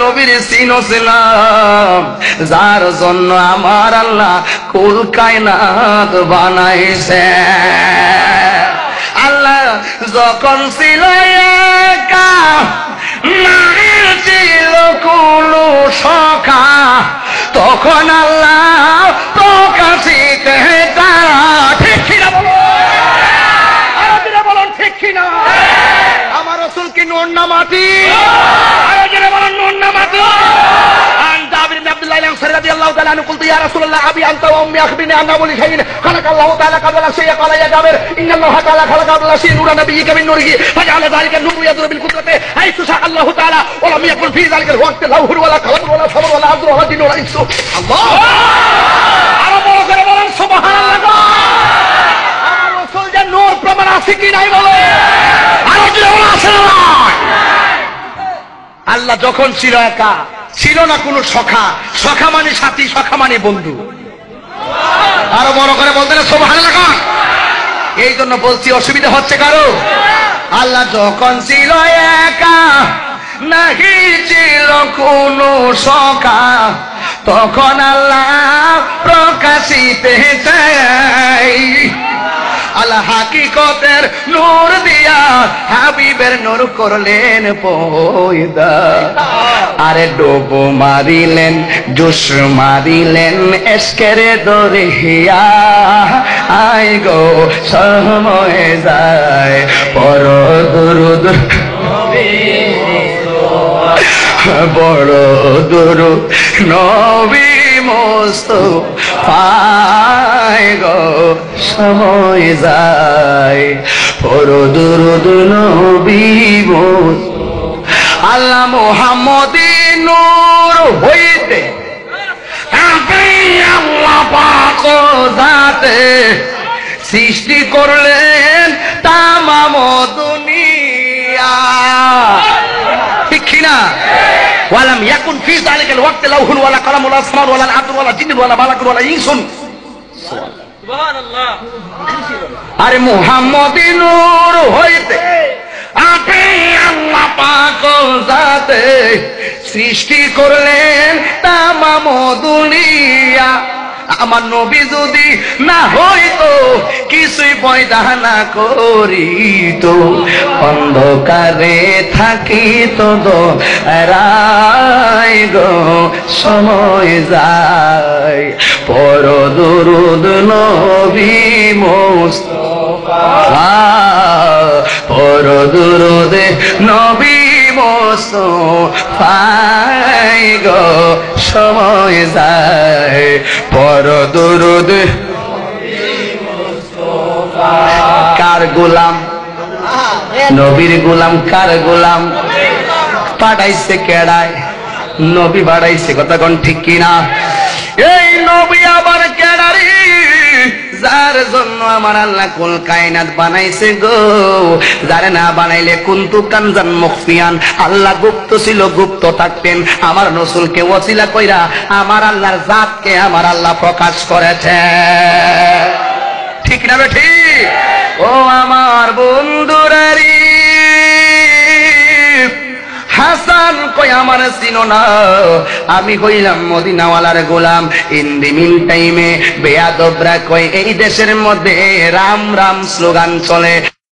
নবীর চিনছিলাম যার জন্য আমার আল্লাহ কুল কায়নাত বানাইছে। আল্লাহ যখন ছিল একা, নাই ছিল কোনো সখা, তখন আল্লাহ প্রকাশিত তারা। ঠিক কিনা বলো, বলুন ঠিক কিনা? আমার রাসূল কি নূর না মাটি? الله تعالى أن قلت يا رسول الله أبي أنت وأمي أخبرني عن أول شيء خلق الله تعالى قبل الشيء قال يا جابر إن الله تعالى خلق قبل الشيء نور نبيك من نوره فجعل ذلك النور يضرب بالقدرة حيث شاء الله تعالى ولم يكن في ذلك الوقت لوح ولا قلم ولا صبر ولا عبد ولا جن ولا إنس. الله أربعة كلمات سبحان الله. আমার রাসূল যে নূর প্রমাণ আছে কি নাই বলো? আরো জোরে বলো আছে না? আল্লাহ যখন ছিল একা, ছিল না কোনো সখা, সখা মানে সাথী, সখা মানে বন্ধু। আরো বড় করে বলতে না সুবহানাল্লাহ। এই জন্য বলছি, অসুবিধা হচ্ছে কারো? আল্লাহ যখন ছিল একা, নাহি ছিল কোনো সখা, তখন আল্লাহ প্রকাশিত চাই। আল্লাহ হাকিকতের নূর দিয়া হাবিবের নূর করলেন পয়দা। আরে ডোব মারিলেন, জোশ মারিলেন, এসকের দরিয়া। আই গো সময় যায়, পর দুরুদ বড় দুরুদ নবী মুস্তাফা গো সময় যায়, পর দুরুদ নবী মুস্তাফা। আল্লাহ মুহাম্মদী নূর হইতে আল্লাহ পাক জাতে সৃষ্টি করলেন তামাম দুনিয়া। ঠিক কিনা? ওয়ালাম ইয়াকুন ফি যালিকাল ওয়াক্তি লাউহুন ওয়ালা কলাম ওয়ালা সামার ওয়ালা আদর ওয়ালা জিন্নুন ওয়ালা মালাকুন ওয়ালা ইনসুন। সুবহানাল্লাহ। আরে মুহাম্মদী নূর হইতে আপনি আল্লাহ পাক জাতে সৃষ্টি করলেন তামাম দুনিয়া। আমার নবী যদি না হইতো, কিছুই পয়দা না করিত, অন্ধকারে থাকিত দোরাই গো সময় যায়, পর দুরুদ নবী মুস্তাফা, পর দুরুদ নবী মুস্তাফা গো সময় যায়, পর দুরুদ কার গোলাম? নবীর গোলাম। কার গোলাম? পাঠাইছে কেডায়? নবী পাঠাইছে। কথা কোন ঠিক কিনা? এই নবী আবার কেডারি? যার জন্য আমার আল্লাহ কুল কায়নাত বানাইছে গো। যারে না বানাইলে কুনতু কানজান মুখফিয়ান, আল্লাহ গুপ্ত ছিল, গুপ্ত থাকতেন। আমার রাসূলকে ওসিলা কইরা আমার আল্লাহর জাতকে আমার আল্লাহ প্রকাশ করেছে। ঠিক না ঠিক? ও আমার বন্ধুরারি, হাসান কই আমার চিনো না? আমি কইলাম মদিনাওয়ালার গোলাম। ইন দি মিন টাইমে বেয়াদবরা কই এই দেশের মধ্যে রাম রাম স্লোগান চলে।